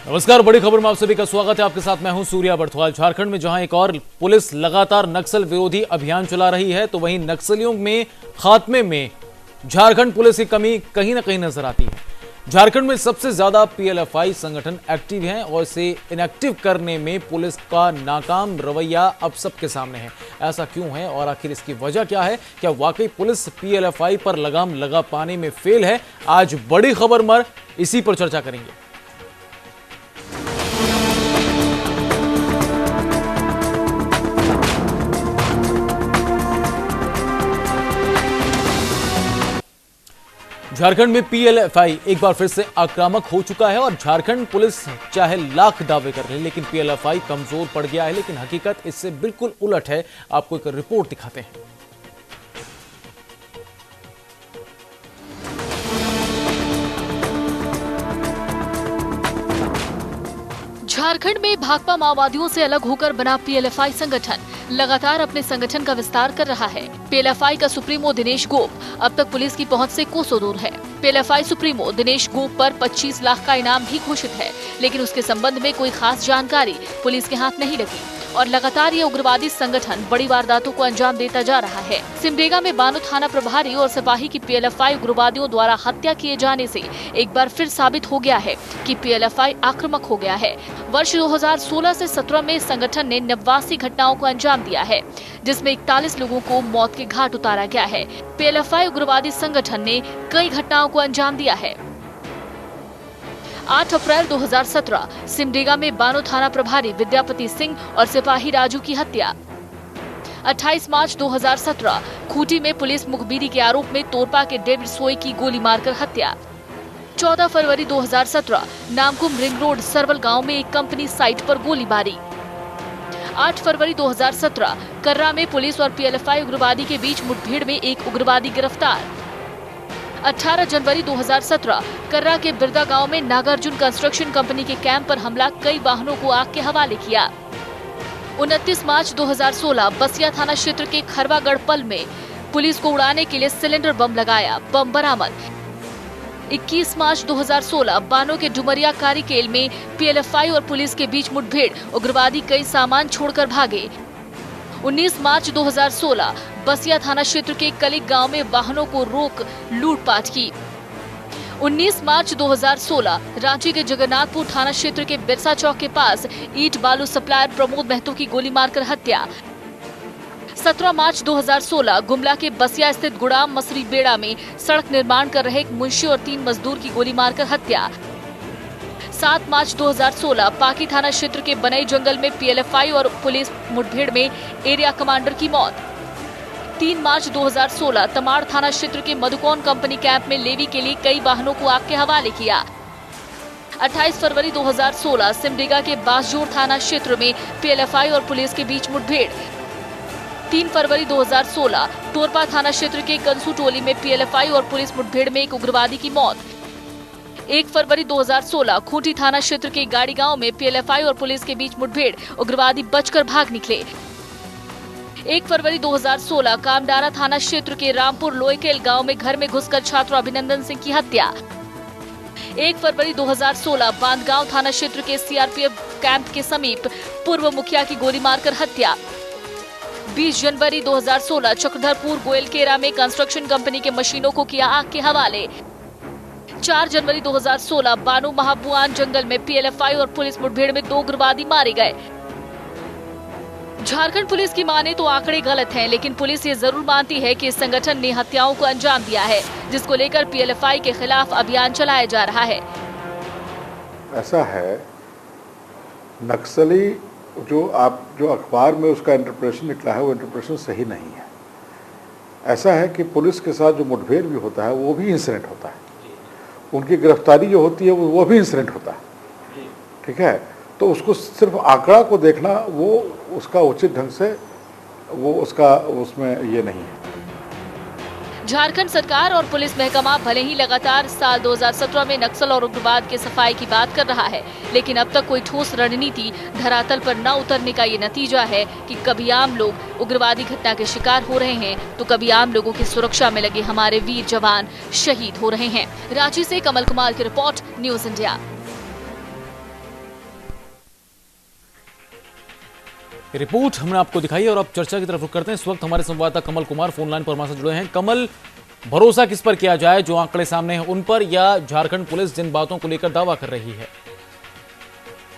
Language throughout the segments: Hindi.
नमस्कार, बड़ी खबर में आप सभी का स्वागत है। आपके साथ मैं हूं सूर्या बर्थवाल। झारखंड में जहां एक और पुलिस लगातार नक्सल विरोधी अभियान चला रही है, तो वहीं नक्सलियों में खात्मे में झारखंड पुलिस की कमी कहीं ना कहीं नजर आती है। झारखंड में सबसे ज्यादा पीएलएफआई संगठन एक्टिव हैं और इसे इनएक्टिव करने में पुलिस का नाकाम रवैया अब सबके सामने है। ऐसा क्यों है और आखिर इसकी वजह क्या है? क्या वाकई पुलिस पीएलएफआई पर लगाम लगा पाने में फेल है? आज बड़ी खबर में इसी पर चर्चा करेंगे। झारखंड में पीएलएफआई एक बार फिर से आक्रामक हो चुका है और झारखंड पुलिस चाहे लाख दावे कर ले, लेकिन पीएलएफआई कमजोर पड़ गया है। लेकिन हकीकत इससे बिल्कुल उलट है। आपको एक रिपोर्ट दिखाते हैं। झारखंड में भाकपा माओवादियों से अलग होकर बना पीएलएफआई संगठन लगातार अपने संगठन का विस्तार कर रहा है। पीएलएफआई का सुप्रीमो दिनेश गोप अब तक पुलिस की पहुंच से कोसों दूर है। पीएलएफआई सुप्रीमो दिनेश गोप पर 25 लाख का इनाम भी घोषित है, लेकिन उसके संबंध में कोई खास जानकारी पुलिस के हाथ नहीं लगी और लगातार ये उग्रवादी संगठन बड़ी वारदातों को अंजाम देता जा रहा है। सिमडेगा में बानो थाना प्रभारी और सिपाही की पीएलएफआई उग्रवादियों द्वारा हत्या किए जाने से एक बार फिर साबित हो गया है कि पीएलएफआई आक्रामक हो गया है। वर्ष 2016 से 17 में संगठन ने 89 घटनाओं को अंजाम दिया है, जिसमें 41 लोगों को मौत के घाट उतारा गया है। पीएलएफआई उग्रवादी संगठन ने कई घटनाओं को अंजाम दिया है। 8 अप्रैल 2017 सिमडेगा में बानो थाना प्रभारी विद्यापति सिंह और सिपाही राजू की हत्या। 28 मार्च 2017 खूंटी में पुलिस मुखबिरी के आरोप में तोरपा के डेविड सोई की गोली मारकर हत्या। 14 फरवरी 2017 नामकुम रिंग रोड सरवल गांव में एक कंपनी साइट पर गोलीबारी। 8 फरवरी 2017 कर्रा में पुलिस और पीएलएफआई उग्रवादी के बीच मुठभेड़ में एक उग्रवादी गिरफ्तार। 18 जनवरी 2017 कर्रा के बिरदा गांव में नागार्जुन कंस्ट्रक्शन कंपनी के कैंप पर हमला, कई वाहनों को आग के हवाले किया। 29 मार्च 2016 बसिया थाना क्षेत्र के खरवागढ़ पल में पुलिस को उड़ाने के लिए सिलेंडर बम लगाया, बम बरामद। 21 मार्च 2016 बानो के डुमरिया कारीकेल में पीएलएफआई और पुलिस के बीच मुठभेड़, उग्रवादी कई सामान छोड़कर भागे। 19 मार्च 2016 बसिया थाना क्षेत्र के कलिक गांव में वाहनों को रोक लूटपाट की। 19 मार्च 2016 रांची के जगन्नाथपुर थाना क्षेत्र के बिरसा चौक के पास ईंट बालू सप्लायर प्रमोद महतो की गोली मारकर हत्या। 17 मार्च 2016 गुमला के बसिया स्थित गुड़ाम मसरी बेड़ा में सड़क निर्माण कर रहे एक मुंशी और 3 मजदूर की गोली मारकर हत्या। 7 मार्च 2016 पाकी थाना क्षेत्र के बनई जंगल में पीएलएफआई और पुलिस मुठभेड़ में एरिया कमांडर की मौत। 3 मार्च 2016 तमाड़ थाना क्षेत्र के मधुकौन कंपनी कैंप में लेवी के लिए कई वाहनों को आग के हवाले किया। 28 फरवरी 2016 सिमडेगा के बासजोर थाना क्षेत्र में पीएलएफआई और पुलिस के बीच मुठभेड़। 3 फरवरी 2016 तोरपा थाना क्षेत्र के कंसू टोली में पीएलएफआई और पुलिस मुठभेड़ में एक उग्रवादी की मौत। 1 फरवरी 2016 खूंटी थाना क्षेत्र के गाड़ी गांव में पीएलएफआई और पुलिस के बीच मुठभेड़, उग्रवादी बचकर भाग निकले। 1 फरवरी 2016 कामडारा थाना क्षेत्र के रामपुर लोईकेल गांव में घर में घुसकर छात्र अभिनंदन सिंह की हत्या। 1 फरवरी 2016 बांदगांव थाना क्षेत्र के सीआरपीएफ कैंप के समीप पूर्व मुखिया की गोली मारकर हत्या। 20 जनवरी 2016 चक्रधरपुर गोयलकेरा में कंस्ट्रक्शन कंपनी के मशीनों को किया आग के हवाले। 4 जनवरी 2016 बानो महाबुआन जंगल में पीएलएफआई और पुलिस मुठभेड़ में 2 उग्रवादी मारे गए। झारखंड पुलिस की माने तो आंकड़े गलत हैं, लेकिन पुलिस ये जरूर मानती है कि इस संगठन ने हत्याओं को अंजाम दिया है, जिसको लेकर पीएलएफआई के खिलाफ अभियान चलाया जा रहा है। ऐसा है, नक्सली जो अखबार में उसका इंटरप्रेशन निकला है, वो इंटरप्रेशन सही नहीं है। ऐसा है कि पुलिस के साथ जो मुठभेड़ भी होता है वो भी इंसिडेंट होता है, उनकी गिरफ्तारी जो होती है वो भी इंसिडेंट होता है। ठीक है, तो उसको सिर्फ आंकड़ा को देखना वो उसका उचित ढंग से वो उसका उसमें ये नहीं है। झारखंड सरकार और पुलिस महकमा भले ही लगातार साल 2017 में नक्सल और उग्रवाद के सफाई की बात कर रहा है, लेकिन अब तक कोई ठोस रणनीति धरातल पर न उतरने का ये नतीजा है कि कभी आम लोग उग्रवादी घटना के शिकार हो रहे हैं, तो कभी आम लोगों की सुरक्षा में लगे हमारे वीर जवान शहीद हो रहे हैं। रांची से कमल कुमार की रिपोर्ट, न्यूज़ इंडिया। रिपोर्ट हमने आपको दिखाई और अब चर्चा की तरफ रुख करते हैं। इस वक्त हमारे संवाददाता कमल कुमार फोन लाइन पर हमारे साथ जुड़े हैं। कमल, भरोसा किस पर किया जाए, जो आंकड़े सामने हैं उन पर, या झारखंड पुलिस जिन बातों को लेकर दावा कर रही है?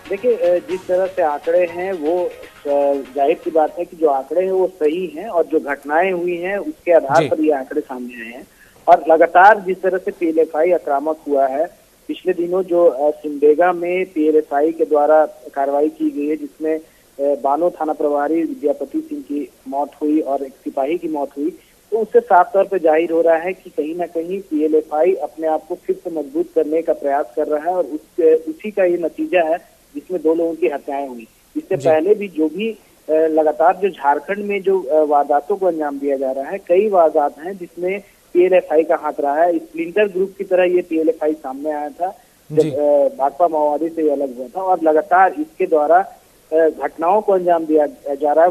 देखिए, जिस तरह से आंकड़े हैं वो जाहिर सी बात है कि जो आंकड़े हैं वो सही हैं और जो घटनाएं हुई हैं उसके आधार पर ये आंकड़े सामने आए हैं। और लगातार जिस तरह से पीएलएफआई आक्रामक हुआ है, पिछले दिनों जो सिमडेगा में पीएलएफआई के द्वारा कार्रवाई की गई है, जिसमें बानो थाना प्रभारी विद्यापति सिंह की मौत हुई और एक सिपाही की मौत हुई, तो उससे साफ तौर पर जाहिर हो रहा है कि कहीं ना कहीं पीएलएफआई अपने आप को फिर से मजबूत करने का प्रयास कर रहा है और उसी का ये नतीजा है जिसमें 2 लोगों की हत्याएं हुई। इससे पहले भी जो भी लगातार जो झारखंड में जो वारदातों को अंजाम दिया जा रहा है, कई वारदात हैं जिसमें पीएलएफआई का हाथ रहा है। स्प्लिंटर ग्रुप की तरह ये पीएलएफआई सामने आया था जब भाकपा माओवादी से अलग हुआ था और लगातार इसके द्वारा घटनाओं को अंजाम दिया जा रहा है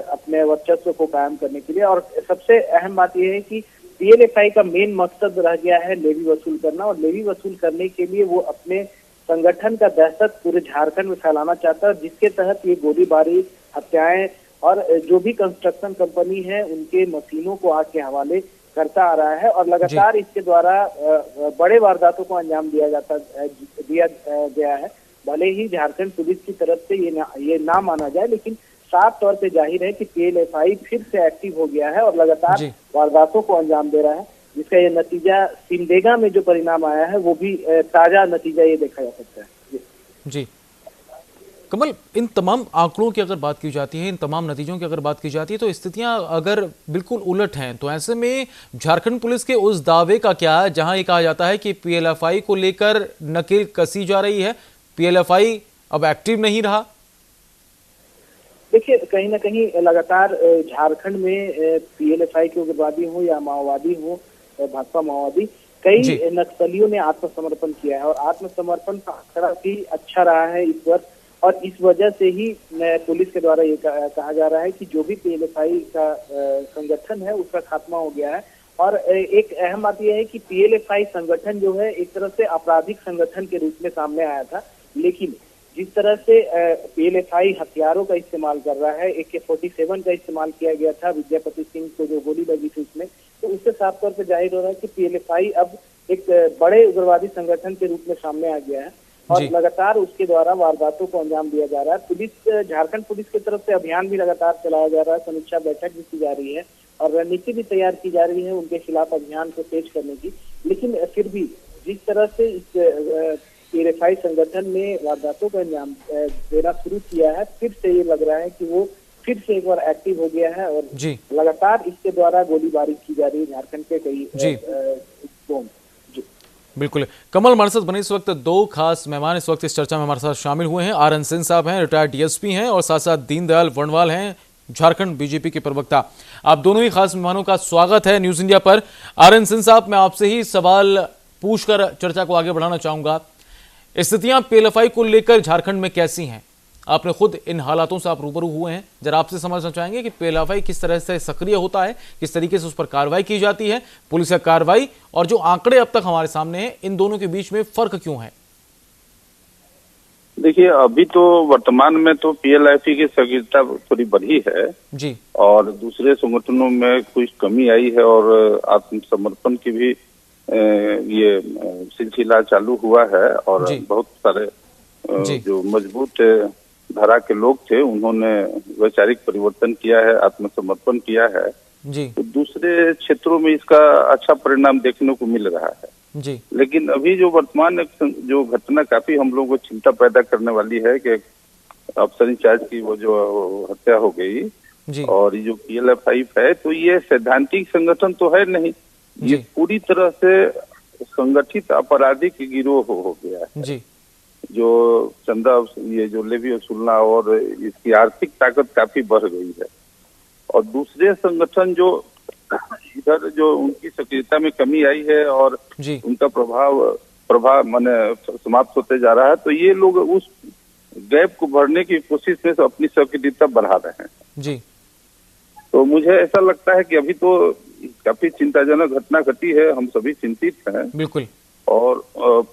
अपने वर्चस्व को कायम करने के लिए। और सबसे अहम बात यह है कि पीएलएफआई का मेन मकसद रह गया है लेवी वसूल करना, और लेवी वसूल करने के लिए वो अपने संगठन का दहशत पूरे झारखंड में फैलाना चाहता है, जिसके तहत ये गोलीबारी, हत्याएं और जो भी कंस्ट्रक्शन कंपनी है उनके मशीनों को आग के हवाले करता आ रहा है। और लगातार इसके द्वारा बड़े वारदातों को अंजाम दिया गया है। भले ही झारखंड पुलिस की तरफ से ये ना माना जाए, लेकिन साफ तौर पे जाहिर है कि पीएलएफआई फिर से एक्टिव हो गया है और लगातार वारदातों को अंजाम दे रहा है, जिसका ये नतीजा सिमडेगा में जो परिणाम आया है वो भी ताजा नतीजा ये देखा जा सकता है। जी कमल, इन तमाम आंकड़ों की अगर बात की जाती है, इन तमाम नतीजों की अगर बात की जाती है, तो स्थितियां अगर बिल्कुल उलट हैं, तो ऐसे में झारखंड पुलिस के उस दावे का क्या है जहां ये कहा जाता है कि पीएलएफआई को लेकर नकेल कसी जा रही है, पीएलएफआई अब एक्टिव नहीं रहा? देखिए, कहीं ना कहीं लगातार झारखंड में पीएलएफआई के उग्रवादी हो या माओवादी हो, भाकपा माओवादी, कई नक्सलियों ने आत्मसमर्पण किया है और आत्मसमर्पण का आंकड़ा भी अच्छा रहा है इस वर्ष। और इस वजह से ही पुलिस के द्वारा ये कहा जा रहा है कि जो भी पीएलएफआई का संगठन है उसका खात्मा हो गया है। और एक अहम बात यह है कि पीएलएफआई संगठन जो है एक तरह से आपराधिक संगठन के रूप में सामने आया था, लेकिन जिस तरह से पीएलएफआई हथियारों का इस्तेमाल कर रहा है, AK-47 का इस्तेमाल किया गया था विद्यापति सिंह को जो गोली लगी थी उसमें, तो उससे साफ तौर पर जाहिर हो रहा है कि पीएलएफआई अब एक बड़े उग्रवादी संगठन के रूप में सामने आ गया है और लगातार उसके द्वारा वारदातों को अंजाम दिया जा रहा है। झारखंड पुलिस की तरफ से अभियान भी लगातार चलाया जा रहा है, समीक्षा बैठक भी की जा रही है और रणनीति भी तैयार की जा रही है उनके खिलाफ अभियान को तेज करने की। लेकिन फिर भी जिस तरह से इस पीएलएफआई संगठन ने वारदातों को अंजाम देना शुरू किया है, फिर से ये लग रहा है कि वो फिर से एक बार एक्टिव हो गया है और लगातार इसके द्वारा गोलीबारी की जा रही है झारखंड के कई गांव। बिल्कुल। कमल, हमारे साथ बने इस वक्त 2 खास मेहमान इस वक्त इस चर्चा में हमारे साथ शामिल हुए हैं। RN सिंह साहब हैं, रिटायर्ड डीएसपी हैं, और साथ साथ दीनदयाल वर्णवाल हैं, झारखंड बीजेपी के प्रवक्ता। आप दोनों ही खास मेहमानों का स्वागत है न्यूज इंडिया पर। RN सिंह साहब, मैं आपसे ही सवाल पूछकर चर्चा को आगे बढ़ाना चाहूंगा। स्थितियां पीएलएफआई को लेकर झारखंड में कैसी हैं? आपने खुद इन हालातों से आप रूबरू हुए हैं, जरा आपसे समझना चाहेंगे कि पीएलएफआई किस तरह से सक्रिय होता है, किस तरीके से उस पर कार्रवाई की जाती है, पुलिस का कार्रवाई, और जो आंकड़े अब तक हमारे सामने हैं, इन दोनों के बीच में फर्क क्यों है? देखिए, अभी तो वर्तमान में तो पीएलएफआई की सक्रियता थोड़ी बढ़ी है जी, और दूसरे संगठनों में कुछ कमी आई है और आत्मसमर्पण की भी ये सिलसिला चालू हुआ है और बहुत सारे जो मजबूत धारा के लोग थे उन्होंने वैचारिक परिवर्तन किया है, आत्मसमर्पण किया है जी। तो दूसरे क्षेत्रों में इसका अच्छा परिणाम देखने को मिल रहा है जी। लेकिन अभी जो वर्तमान जो घटना काफी हम लोगों को चिंता पैदा करने वाली है कि अफसर इंचार्ज की वो जो हत्या हो गई जी। और जो पीएलएफआई है, तो ये सैद्धांतिक संगठन तो है नहीं, ये पूरी तरह से संगठित आपराधिक गिरोह हो गया है जी। जो चंदा, ये जो लेवी वसूलना और इसकी आर्थिक ताकत काफी बढ़ गई है। और दूसरे संगठन जो इधर जो उनकी सक्रियता में कमी आई है और उनका प्रभाव माने समाप्त होते जा रहा है, तो ये लोग उस गैप को भरने की कोशिश में अपनी सक्रियता बढ़ा रहे हैं जी। तो मुझे ऐसा लगता है कि अभी तो काफी चिंताजनक घटना घटी है, हम सभी चिंतित हैं बिल्कुल, और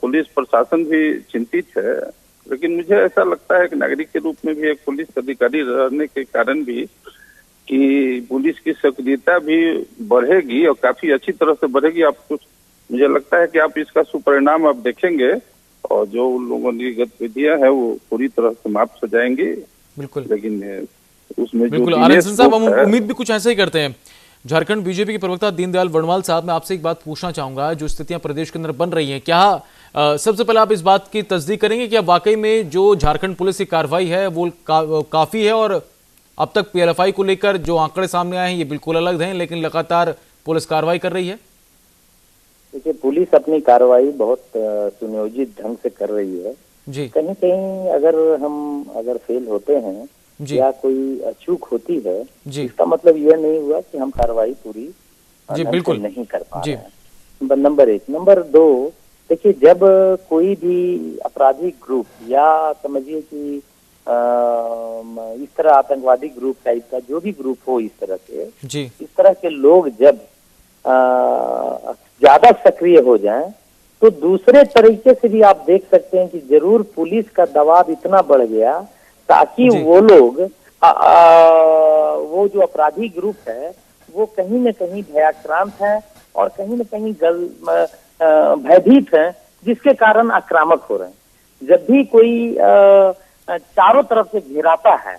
पुलिस प्रशासन भी चिंतित है लेकिन मुझे ऐसा लगता है कि नागरिक के रूप में भी, एक पुलिस अधिकारी रहने के कारण भी, कि पुलिस की सक्रियता भी बढ़ेगी और काफी अच्छी तरह से बढ़ेगी। आप कुछ, मुझे लगता है कि आप इसका सुपरिणाम आप देखेंगे और जो उन लोगों की गतिविधियां हैं वो पूरी तरह समाप्त हो जाएंगी। बिल्कुल, लेकिन उसमें बिल्कुल आरएसएन साहब, हम उम्मीद भी कुछ ऐसे ही करते हैं। झारखंड बीजेपी के प्रवक्ता दीनदयाल वर्णवाल साहब, मैं आपसे एक बात पूछना चाहूंगा, जो स्थितियां प्रदेश के अंदर बन रही हैं, क्या सबसे पहले आप इस बात की तस्दीक करेंगे कि वाकई में जो झारखंड पुलिस की कार्रवाई है वो काफी है, और अब तक पीएलएफआई को लेकर जो आंकड़े सामने आए हैं ये बिल्कुल अलग हैं, लेकिन लगातार पुलिस कार्रवाई कर रही है? देखिए, पुलिस अपनी कार्रवाई बहुत सुनियोजित ढंग से कर रही है जी। कहीं कहीं अगर फेल होते हैं या कोई चूक होती है जी, इसका मतलब यह नहीं हुआ कि हम कार्रवाई पूरी जी बिल्कुल नहीं कर पा जी। रहे हैं। नंबर 1। नंबर 2, देखिए, जब कोई भी आपराधिक ग्रुप या समझिए कि इस तरह आतंकवादी ग्रुप टाइप का जो भी ग्रुप हो, इस तरह के जी, इस तरह के लोग जब ज्यादा सक्रिय हो जाएं, तो दूसरे तरीके से भी आप देख सकते हैं कि जरूर पुलिस का दबाव इतना बढ़ गया ताकि वो लोग वो जो अपराधी ग्रुप है वो कहीं न कहीं भयाक्रांत है और कहीं न कहीं भयभीत है, जिसके कारण आक्रामक हो रहे हैं। जब भी कोई चारों तरफ से घेराता है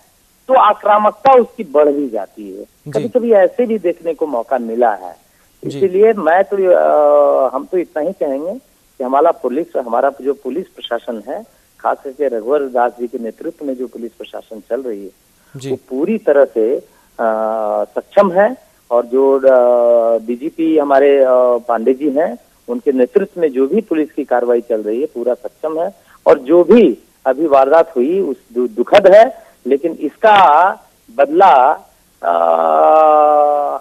तो आक्रामकता उसकी बढ़ भी जाती है। कभी कभी ऐसे भी देखने को मौका मिला है। इसीलिए मैं तो हम तो इतना ही कहेंगे कि हमारा जो पुलिस प्रशासन है, खास करके रघुवर दास जी के नेतृत्व में जो पुलिस प्रशासन चल रही है वो पूरी तरह से सक्षम है, और जो डीजीपी हमारे पांडे जी हैं उनके नेतृत्व में जो भी पुलिस की कार्रवाई चल रही है पूरा सक्षम है। और जो भी अभी वारदात हुई उस दुखद है, लेकिन इसका बदला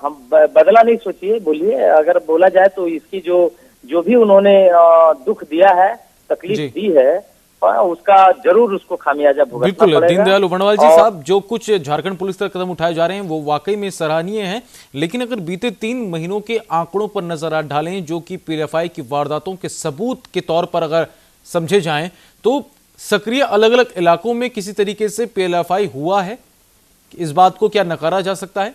हम बदला नहीं सोचिए, बोलिए, अगर बोला जाए तो इसकी जो भी उन्होंने दुख दिया है, तकलीफ दी है, उसका जरूर उसको खामियाजा भुगतना बिल्कुल पड़ेगा। दीनदयाल वर्णवाल जी साहब, जो कुछ झारखंड पुलिस का कदम उठाए जा रहे हैं वो वाकई में सराहनीय हैं, लेकिन अगर बीते 3 महीनों के आंकड़ों पर नजर डालें जो कि पीएलएफआई की वारदातों के सबूत के तौर पर अगर समझे जाएं, तो सक्रिय अलग अलग इलाकों में किसी तरीके से पीएलएफआई हुआ है? इस बात को क्या नकारा जा सकता है?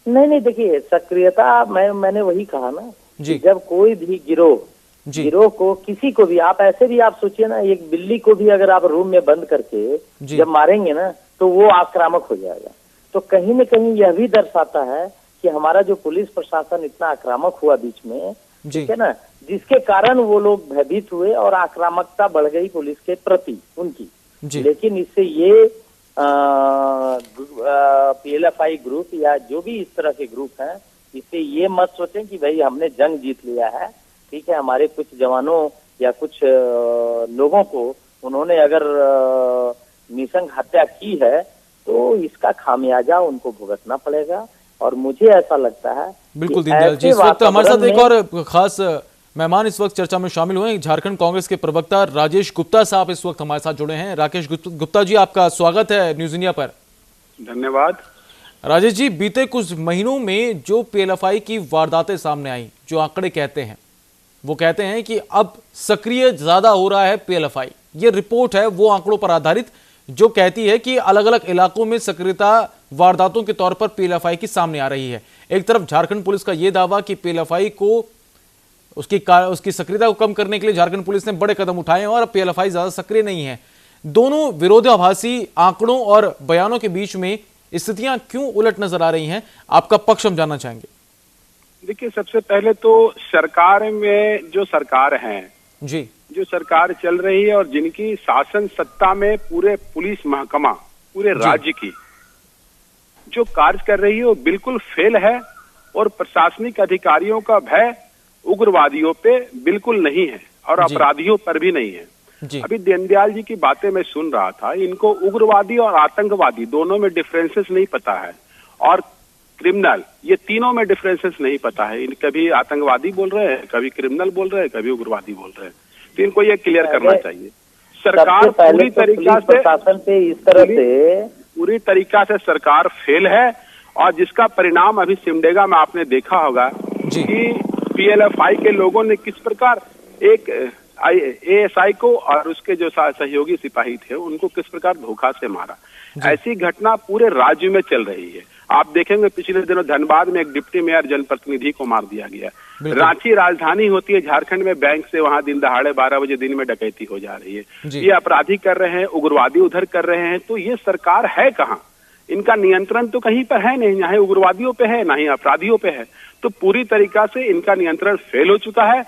नहीं, देखिए, सक्रियता मैंने वही कहा ना जी, जब कोई भी गिरोह को, किसी को भी, आप ऐसे भी आप सोचिए ना, एक बिल्ली को भी अगर आप रूम में बंद करके जब मारेंगे ना तो वो आक्रामक हो जाएगा। तो कहीं न कहीं यह भी दर्शाता है कि हमारा जो पुलिस प्रशासन इतना आक्रामक हुआ बीच में, ठीक है ना, जिसके कारण वो लोग भयभीत हुए और आक्रामकता बढ़ गई पुलिस के प्रति उनकी। लेकिन इससे ये पीएलएफआई ग्रुप या जो भी इस तरह के ग्रुप हैं, इससे ये मत सोचें कि भाई हमने जंग जीत लिया है। ठीक है, हमारे कुछ जवानों या कुछ लोगों को उन्होंने अगर निसंग हत्या की है तो इसका खामियाजा उनको भुगतना पड़ेगा। और मुझे ऐसा लगता है, बिल्कुल दीनदयाल जी, इस वक्त हमारे साथ एक और खास मेहमान इस वक्त चर्चा में शामिल हुए हैं। झारखंड कांग्रेस के प्रवक्ता राजेश गुप्ता साहब इस वक्त हमारे साथ जुड़े हैं। राकेश गुप्ता जी, आपका स्वागत है न्यूज इंडिया पर। धन्यवाद। राजेश जी, बीते कुछ महीनों में जो पीएलएफआई की वारदातें सामने आई, जो आंकड़े कहते हैं वो कहते हैं कि अब सक्रिय ज्यादा हो रहा है पीएलएफआई। ये रिपोर्ट है वो आंकड़ों पर आधारित जो कहती है कि अलग अलग इलाकों में सक्रियता वारदातों के तौर पर पीएलएफआई की सामने आ रही है। एक तरफ झारखंड पुलिस का यह दावा कि पीएलएफआई को उसकी सक्रियता को कम करने के लिए झारखंड पुलिस ने बड़े कदम उठाए हैं और अब पीएलएफआई ज्यादा सक्रिय नहीं है। दोनों विरोधाभासी आंकड़ों और बयानों के बीच में स्थितियां क्यों उलट नजर आ रही हैं? आपका पक्ष हम जानना चाहेंगे। देखिए, सबसे पहले तो सरकार में जो सरकार है जी, जो सरकार चल रही है और जिनकी शासन सत्ता में पूरे पुलिस महकमा पूरे राज्य की जो कार्य कर रही है वो बिल्कुल फेल है, और प्रशासनिक अधिकारियों का भय उग्रवादियों पे बिल्कुल नहीं है और अपराधियों पर भी नहीं है। अभी दीनदयाल जी की बातें मैं सुन रहा था, इनको उग्रवादी और आतंकवादी दोनों में डिफरेंसेस नहीं पता है, और क्रिमिनल, ये तीनों में डिफरेंसेस नहीं पता है। कभी आतंकवादी बोल रहे हैं, कभी क्रिमिनल बोल रहे हैं, कभी उग्रवादी बोल रहे हैं। तो इनको ये क्लियर करना चाहिए। सरकार पूरी तरीका से प्रशासन पे इस तरह से पूरी तरीका से सरकार फेल है, और जिसका परिणाम अभी सिमडेगा में आपने देखा होगा कि पीएलएफआई के लोगों ने किस प्रकार एक एएसआई को और उसके जो सहयोगी सिपाही थे उनको किस प्रकार धोखा से मारा। ऐसी घटना पूरे राज्य में चल रही है। आप देखेंगे पिछले दिनों धनबाद में एक डिप्टी मेयर जनप्रतिनिधि को मार दिया गया। रांची राजधानी होती है झारखंड में, बैंक से वहां दिन दहाड़े 12 बजे दिन में डकैती हो जा रही है। ये अपराधी कर रहे हैं, उग्रवादी उधर कर रहे हैं, तो ये सरकार है कहाँ? इनका नियंत्रण तो कहीं पर है नहीं, ना ही उग्रवादियों पे है ना ही अपराधियों पे है। तो पूरी तरीका से इनका नियंत्रण फेल हो चुका है।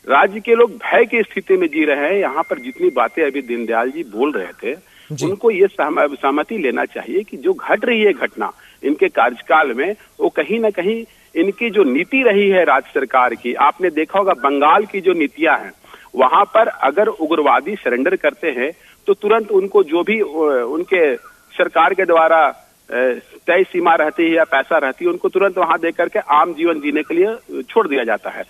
राज्य के लोग भय की स्थिति में जी रहे हैं। यहाँ पर जितनी बातें अभी दीनदयाल जी बोल रहे थे, उनको ये सहमति लेना चाहिए कि जो घट रही है घटना इनके कार्यकाल में, वो कहीं ना कहीं इनकी जो नीति रही है राज्य सरकार की, आपने देखा होगा बंगाल की जो नीतियां हैं, वहां पर अगर उग्रवादी सरेंडर करते हैं तो तुरंत उनको जो भी उनके सरकार के द्वारा तय सीमा रहती है या पैसा रहती है, उनको तुरंत वहां दे करके आम जीवन जीने के लिए छोड़ दिया जाता है।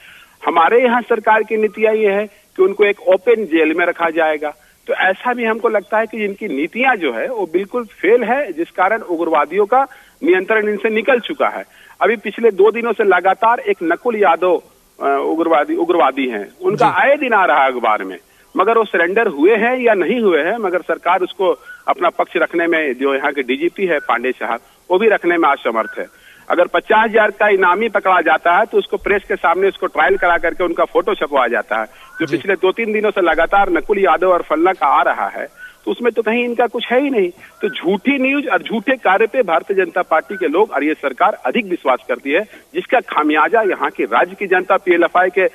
हमारे यहाँ सरकार की नीतियां ये है कि उनको एक ओपन जेल में रखा जाएगा। तो ऐसा भी हमको लगता है कि इनकी नीतियां जो है वो बिल्कुल फेल है, जिस कारण उग्रवादियों का नियंत्रण इनसे निकल चुका है। अभी पिछले 2 दिनों से लगातार एक नकुल यादव उग्रवादी हैं, उनका आए दिन आ रहा है अखबार में, मगर वो सरेंडर हुए हैं या नहीं हुए हैं, मगर सरकार उसको अपना पक्ष रखने में, जो यहाँ के डीजीपी है पांडे साहब, वो भी रखने में असमर्थ है। अगर 50,000 का इनामी पकड़ा जाता है तो उसको प्रेस के सामने उसको ट्रायल करा करके उनका फोटो छपवाया जाता है। जो पिछले 2-3 दिनों से लगातार नकुल यादव और फल्ला का आ रहा है, तो उसमें तो कहीं इनका कुछ है ही नहीं। तो झूठी न्यूज और झूठे कार्य पे भारतीय जनता पार्टी के लोग और ये सरकार अधिक विश्वास करती है, जिसका खामियाजा यहाँ की राज्य की जनता पीएलएफआई के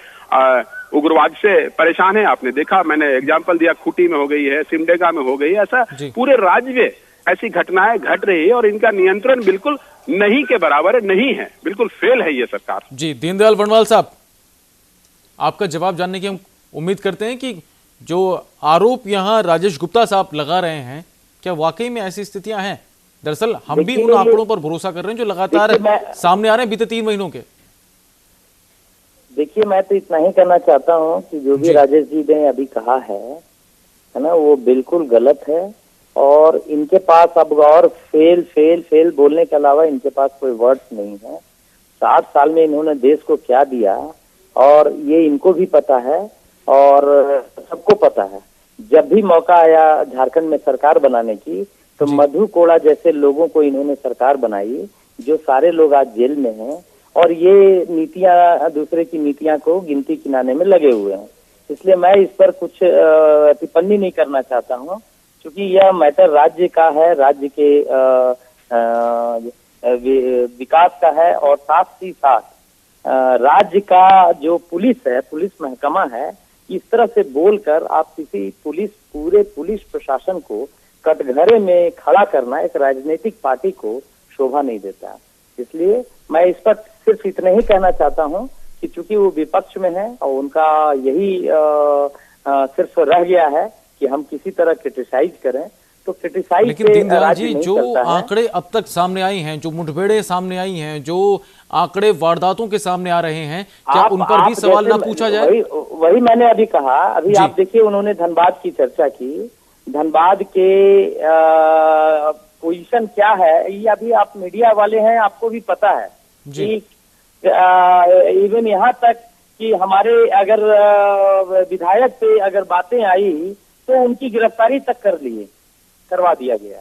उग्रवाद से परेशान है। आपने देखा, मैंने एग्जाम्पल दिया, खूंटी में हो गई है, सिमडेगा में हो गई है, ऐसा पूरे राज्य में ऐसी घटनाएं घट रही है और इनका नियंत्रण बिल्कुल नहीं के बराबर है, नहीं है, बिल्कुल फेल है ये सरकार। जी, दीनदयाल वर्णवाल साहब, आपका जवाब जानने की हम उम्मीद करते हैं कि जो आरोप यहाँ राजेश गुप्ता साहब लगा रहे हैं, क्या वाकई में ऐसी स्थितियां हैं? दरअसल हम भी उन आंकड़ों पर भरोसा कर रहे हैं जो लगातार सामने आ रहे हैं बीते 3 महीनों के। देखिए, मैं तो इतना ही कहना चाहता हूँ कि जो भी राजेश जी ने अभी कहा है ना, वो बिल्कुल गलत है। और इनके पास अब और फेल फेल फेल बोलने के अलावा इनके पास कोई वर्ड्स नहीं है। 60 साल में इन्होंने देश को क्या दिया, और ये इनको भी पता है और सबको पता है। जब भी मौका आया झारखंड में सरकार बनाने की, तो मधु कोड़ा जैसे लोगों को इन्होंने सरकार बनाई, जो सारे लोग आज जेल में हैं, और ये नीतियां, दूसरे की नीतियां को गिनती गिनाने में लगे हुए हैं। इसलिए मैं इस पर कुछ टिप्पणी नहीं करना चाहता हूँ, क्योंकि यह मैटर राज्य का है, राज्य के विकास का है, और साथ ही साथ राज्य का जो पुलिस है, पुलिस महकमा है, इस तरह से बोलकर आप किसी पूरे पुलिस प्रशासन को कटघरे में खड़ा करना एक राजनीतिक पार्टी को शोभा नहीं देता। इसलिए मैं इस पर सिर्फ इतना ही कहना चाहता हूं कि चूंकि वो विपक्ष में है और उनका यही सिर्फ रह गया है कि हम किसी तरह क्रिटिसाइज करें, तो क्रिटिसाइज। लेकिन दीनदयाल जी, जो आंकड़े अब तक सामने आई हैं, जो मुठभेड़ें सामने आई हैं, जो आंकड़े वारदातों के सामने आ रहे हैं, क्या उन पर भी सवाल ना पूछा जाए? वही मैंने अभी कहा। अभी आप देखिए, उन्होंने धनबाद की चर्चा की। धनबाद के पोजीशन क्या है, ये अभी आप मीडिया वाले हैं, आपको भी पता है कि इवन यहाँ तक कि हमारे अगर विधायक पे अगर बातें आई तो उनकी गिरफ्तारी तक करवा दिया गया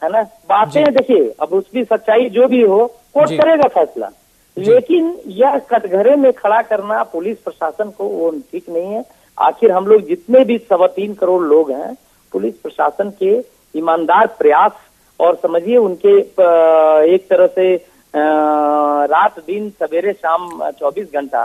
है ना। बातें देखिए, अब उसकी सच्चाई जो भी हो, कोर्ट करेगा फैसला, लेकिन यह कटघरे में खड़ा करना पुलिस प्रशासन को वो ठीक नहीं है। आखिर हम लोग जितने भी 3.25 करोड़ लोग हैं, पुलिस प्रशासन के ईमानदार प्रयास और समझिए उनके एक तरह से रात दिन सवेरे शाम 24 घंटा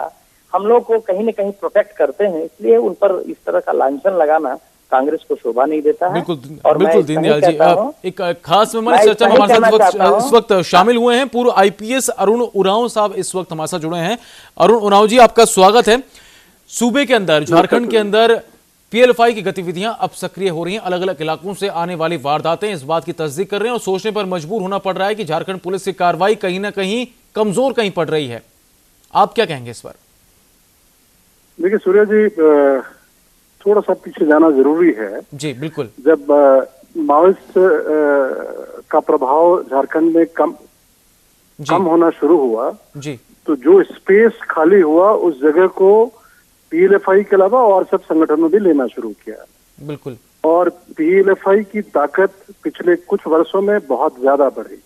हम लोग को कहीं न कहीं प्रोटेक्ट करते हैं। इसलिए उन पर इस तरह का लांछन लगाना कांग्रेस को शोभा नहीं देता है। बिल्कुल दीनदयाल जी, एक खास मेहमान चर्चा में हमारे साथ इस वक्त शामिल हुए हैं पूर्व आईपीएस अरुण उरांव साहब इस वक्त हमारे साथ जुड़े हैं। अरुण उरांव जी, आपका स्वागत है। सूबे के अंदर, झारखंड के अंदर पीएलएफआई की गतिविधियां अब सक्रिय हो रही हैं। अलग अलग इलाकों से आने वाली वारदातें इस बात की तस्दीक कर रहे हैं और सोचने पर मजबूर होना पड़ रहा है कि झारखंड पुलिस की कार्रवाई कहीं ना कहीं कमजोर कहीं पड़ रही है। आप क्या कहेंगे इस पर? देखिए सूर्या जी, थोड़ा सा पीछे जाना जरूरी है। जी बिल्कुल। जब माओइस्ट का प्रभाव झारखंड में कम होना शुरू हुआ जी, तो जो स्पेस खाली हुआ उस जगह को पीएलएफआई के अलावा और सब संगठनों ने लेना शुरू किया। बिल्कुल। और पीएलएफआई की ताकत पिछले कुछ वर्षों में बहुत ज्यादा बढ़ी।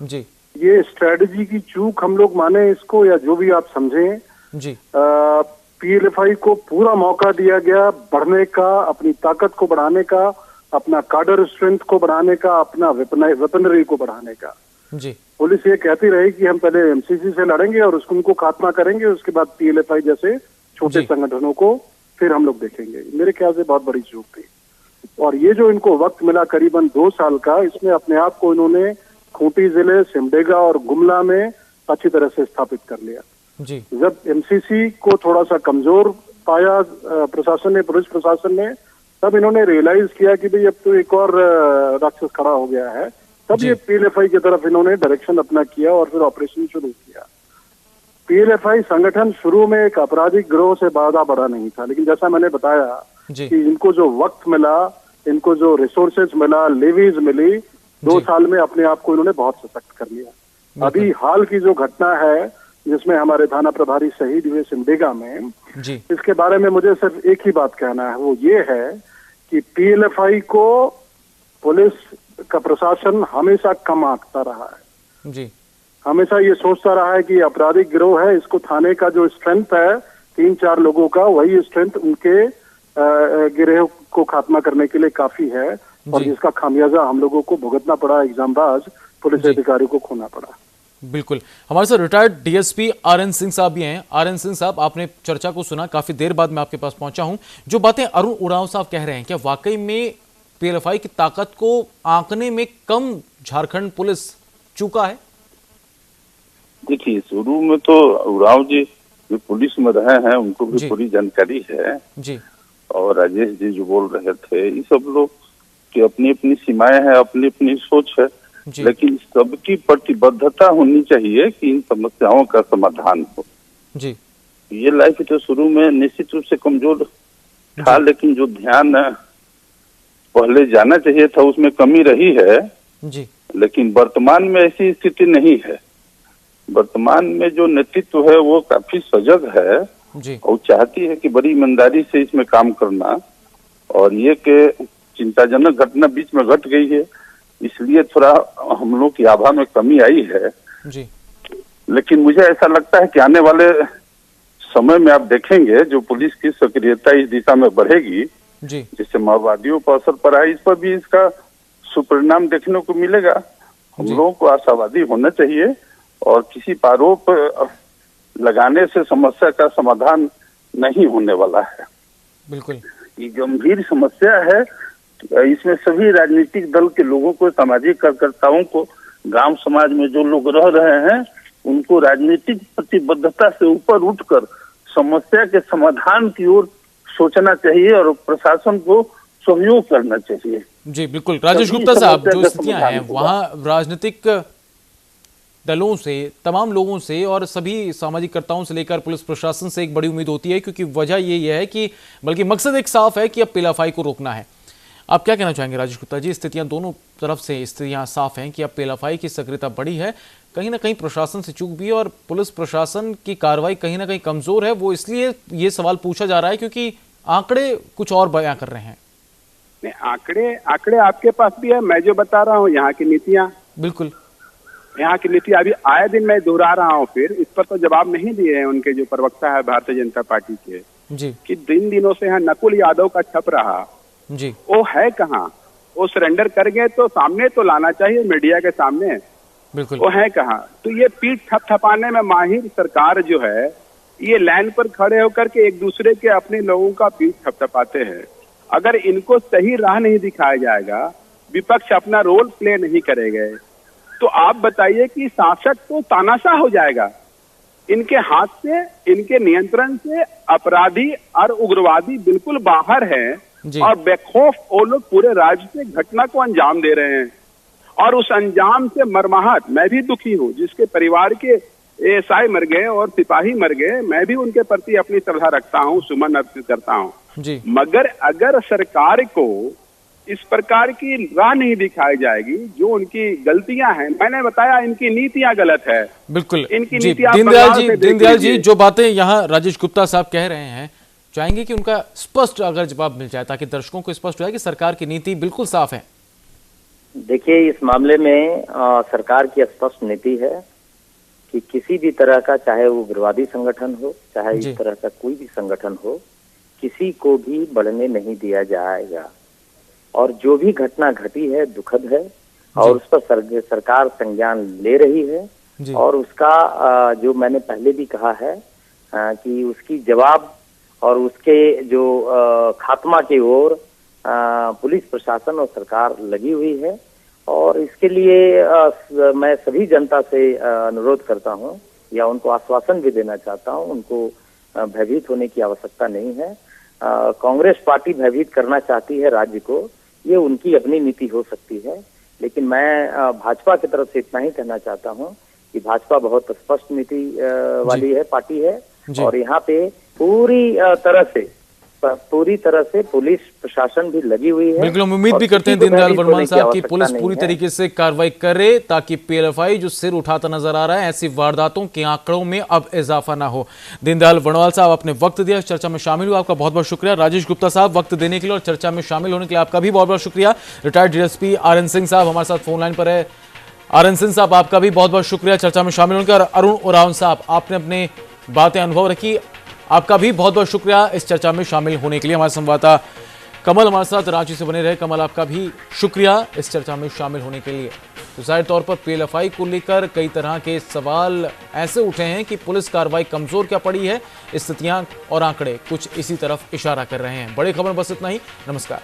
जी। ये स्ट्रेटजी की चूक हम लोग माने इसको या जो भी आप समझें, जी। पीएलएफआई को पूरा मौका दिया गया बढ़ने का, अपनी ताकत को बढ़ाने का, अपना कार्डर स्ट्रेंथ को बढ़ाने का, अपना वेपनरी को बढ़ाने का। जी। पुलिस ये कहती रही कि हम पहले एमसीसी से लड़ेंगे और उनको खात्मा करेंगे, उसके बाद पीएलएफआई जैसे छोटे संगठनों को फिर हम लोग देखेंगे। मेरे ख्याल से बहुत बड़ी चूक थी। और ये जो इनको वक्त मिला करीबन 2 साल का, इसमें अपने आप को इन्होंने खूंटी जिले, सिमडेगा और गुमला में अच्छी तरह से स्थापित कर लिया। जी। जब एमसीसी को थोड़ा सा कमजोर पाया प्रशासन ने, पुलिस प्रशासन ने, तब इन्होंने रियलाइज किया कि भाई अब तो एक और राक्षस खड़ा हो गया है। तब ये पीएलएफआई की तरफ इन्होंने डायरेक्शन अपना किया और फिर ऑपरेशन शुरू किया। पीएलएफआई संगठन शुरू में एक आपराधिक गिरोह से ज्यादा बड़ा नहीं था, लेकिन जैसा मैंने बताया कि इनको जो वक्त मिला, इनको जो रिसोर्सेज मिला, लेवीज मिली, 2 साल में अपने आप को इन्होंने बहुत सशक्त कर लिया। अभी हाल की जो घटना है जिसमें हमारे थाना प्रभारी शहीद हुए सिमडेगा में, इसके बारे में मुझे सिर्फ एक ही बात कहना है, वो ये है कि पीएलएफआई को पुलिस का प्रशासन हमेशा कम आंकता रहा है। जी। हमेशा ये सोचता रहा है कि आपराधिक गिरोह है, इसको थाने का जो स्ट्रेंथ है 3-4 लोगों का, वही स्ट्रेंथ उनके गिरोह को खात्मा करने के लिए काफी है, और जिसका खामियाजा हम लोगों को भुगतना पड़ा, एग्जामबाज पुलिस अधिकारियों को खोना पड़ा। बिल्कुल। हमारे साथ रिटायर्ड डीएसपी आरएन सिंह साहब भी हैं। आरएन सिंह साहब, आपने चर्चा को सुना, काफी देर बाद मैं आपके पास पहुंचा हूं। जो बातें अरुण उरांव साहब कह रहे हैं, क्या वाकई में पीएलएफआई की ताकत को आंकने में कम झारखंड पुलिस चूका है? देखिए, शुरू में तो उरांव जी जो पुलिस में रहे हैं उनको भी पूरी जानकारी है जी। और राजेश जी जो बोल रहे थे, ये सब लोग की अपनी अपनी सीमाएं हैं, अपनी अपनी सोच है, लेकिन सबकी प्रतिबद्धता होनी चाहिए कि इन समस्याओं का समाधान हो। जी। ये लाइफ तो शुरू में निश्चित रूप से कमजोर था, लेकिन जो ध्यान पहले जाना चाहिए था उसमें कमी रही है। जी। लेकिन वर्तमान में ऐसी स्थिति नहीं है। वर्तमान में जो नेतृत्व है वो काफी सजग है और चाहती है कि बड़ी ईमानदारी से इसमें काम करना। और ये कि चिंताजनक घटना बीच में घट गई है, इसलिए थोड़ा हम लोग की आभा में कमी आई है। जी। लेकिन मुझे ऐसा लगता है कि आने वाले समय में आप देखेंगे जो पुलिस की सक्रियता इस दिशा में बढ़ेगी, जिससे माओवादियों पर असर पड़ा है, इस पर भी इसका सुपरिणाम देखने को मिलेगा। हम लोगों को आशावादी होना चाहिए और किसी पर आरोप लगाने से समस्या का समाधान नहीं होने वाला है। बिल्कुल। ये गंभीर समस्या है, इसमें सभी राजनीतिक दल के लोगों को, सामाजिक कार्यकर्ताओं को, गांव समाज में जो लोग रह रहे हैं उनको राजनीतिक प्रतिबद्धता से ऊपर उठकर समस्या के समाधान की ओर सोचना चाहिए और प्रशासन को सहयोग करना चाहिए। जी बिल्कुल। राजेश गुप्ता साहब, जो स्थितियां हैं वहां राजनीतिक दलों से, तमाम लोगों से और सभी सामाजिक कर्ताओं से लेकर पुलिस प्रशासन से एक बड़ी उम्मीद होती है, क्योंकि वजह ये है कि, बल्कि मकसद एक साफ है कि अब पीएलएफआई को रोकना है। आप क्या कहना चाहेंगे राजेश गुप्ता जी? स्थितियां दोनों तरफ से स्थितियां साफ हैं कि अब पीएलएफआई की सक्रियता बढ़ी है, कहीं ना कहीं प्रशासन से चूक भी है और पुलिस प्रशासन की कार्रवाई कहीं ना कहीं कमजोर है। वो इसलिए ये सवाल पूछा जा रहा है क्योंकि आंकड़े कुछ और बयां कर रहे हैं। नहीं, आंकड़े आपके पास भी है, मैं जो बता रहा हूँ यहाँ की नीतियाँ। बिल्कुल। यहाँ की नीति अभी आए दिन मैं दोहरा रहा हूँ, फिर इस पर तो जवाब नहीं दिए हैं उनके जो प्रवक्ता है भारतीय जनता पार्टी के जी, कि दिनों से यहाँ नकुल यादव का छप रहा जी, वो है कहाँ? वो सरेंडर कर गए तो सामने तो लाना चाहिए, मीडिया के सामने। बिल्कुल। वो है कहाँ? तो ये पीठ थपथपाने में माहिर सरकार जो है, ये लाइन पर खड़े होकर के एक दूसरे के अपने लोगों का पीठ थपथपाते हैं। अगर इनको सही राह नहीं दिखाया जाएगा, विपक्ष अपना रोल प्ले नहीं करेंगे, तो आप बताइए कि शासक तो तानाशाह हो जाएगा। इनके हाथ से, इनके नियंत्रण से अपराधी और उग्रवादी बिल्कुल बाहर हैं और बेखौफ वो लोग पूरे राज्य से घटना को अंजाम दे रहे हैं। और उस अंजाम से मरमाहत मैं भी दुखी हूँ, जिसके परिवार के एएसआई मर गए और सिपाही मर गए, मैं भी उनके प्रति अपनी श्रद्धा रखता हूँ, सुमन अर्पित करता हूँ। मगर अगर सरकार को इस प्रकार की राह नहीं दिखाई जाएगी, जो उनकी गलतियां हैं, मैंने बताया इनकी नीतियां गलत है। बिल्कुल। इनकी नीतियां दीनदयाल जी, जो बातें यहाँ राजेश गुप्ता साहब कह रहे हैं, चाहेंगे कि उनका स्पष्ट अगर जवाब मिल जाए, ताकि दर्शकों को स्पष्ट हो जाए कि सरकार की नीति बिल्कुल साफ है। देखिए, इस मामले में सरकार की स्पष्ट नीति है कि किसी भी तरह का, चाहे वो उग्रवादी संगठन हो, चाहे इस तरह का कोई भी संगठन हो, किसी को भी बढ़ने नहीं दिया जाएगा। और जो भी घटना घटी है दुखद है और उस पर सरकार संज्ञान ले रही है। और उसका जो मैंने पहले भी कहा है कि उसकी जवाब और उसके जो खात्मा की ओर पुलिस प्रशासन और सरकार लगी हुई है। और इसके लिए मैं सभी जनता से अनुरोध करता हूं या उनको आश्वासन भी देना चाहता हूं, उनको भयभीत होने की आवश्यकता नहीं है। कांग्रेस पार्टी भयभीत करना चाहती है राज्य को, ये उनकी अपनी नीति हो सकती है, लेकिन मैं भाजपा की तरफ से इतना ही कहना चाहता हूं कि भाजपा बहुत स्पष्ट नीति वाली है, पार्टी है। और यहाँ पे पूरी तरह से पुलिस प्रशासन भी लगी हुई है। बिल्कुल, हम उम्मीद भी करते हैं दीनदयाल वर्णवाल साहब की पुलिस पूरी तरीके से कार्रवाई करे, ताकि पीएलएफआई जो सिर उठाता नजर आ रहा है, ऐसी वारदातों के आंकड़ों में अब इजाफा ना हो। दीनदयाल वर्णवाल साहब, आपने वक्त दिया, चर्चा में शामिल हुआ, आपका बहुत बहुत शुक्रिया। राजेश गुप्ता साहब, वक्त देने के लिए और चर्चा में शामिल होने के लिए आपका भी बहुत बहुत शुक्रिया। रिटायर्ड डीएसपी आरएन सिंह साहब हमारे साथ फोन लाइन पर है। आरएन सिंह साहब, आपका भी बहुत बहुत शुक्रिया चर्चा में शामिल होने का। और अरुण उरांव साहब, आपने अपने बातें अनुभव रखी, आपका भी बहुत बहुत शुक्रिया इस चर्चा में शामिल होने के लिए। हमारे संवाददाता कमल हमारे साथ रांची से बने रहे। कमल, आपका भी शुक्रिया इस चर्चा में शामिल होने के लिए। तो जाहिर तौर पर पीएलएफआई को लेकर कई तरह के सवाल ऐसे उठे हैं कि पुलिस कार्रवाई कमजोर क्या पड़ी है, स्थितियां और आंकड़े कुछ इसी तरफ इशारा कर रहे हैं। बड़ी खबर बस इतना ही। नमस्कार।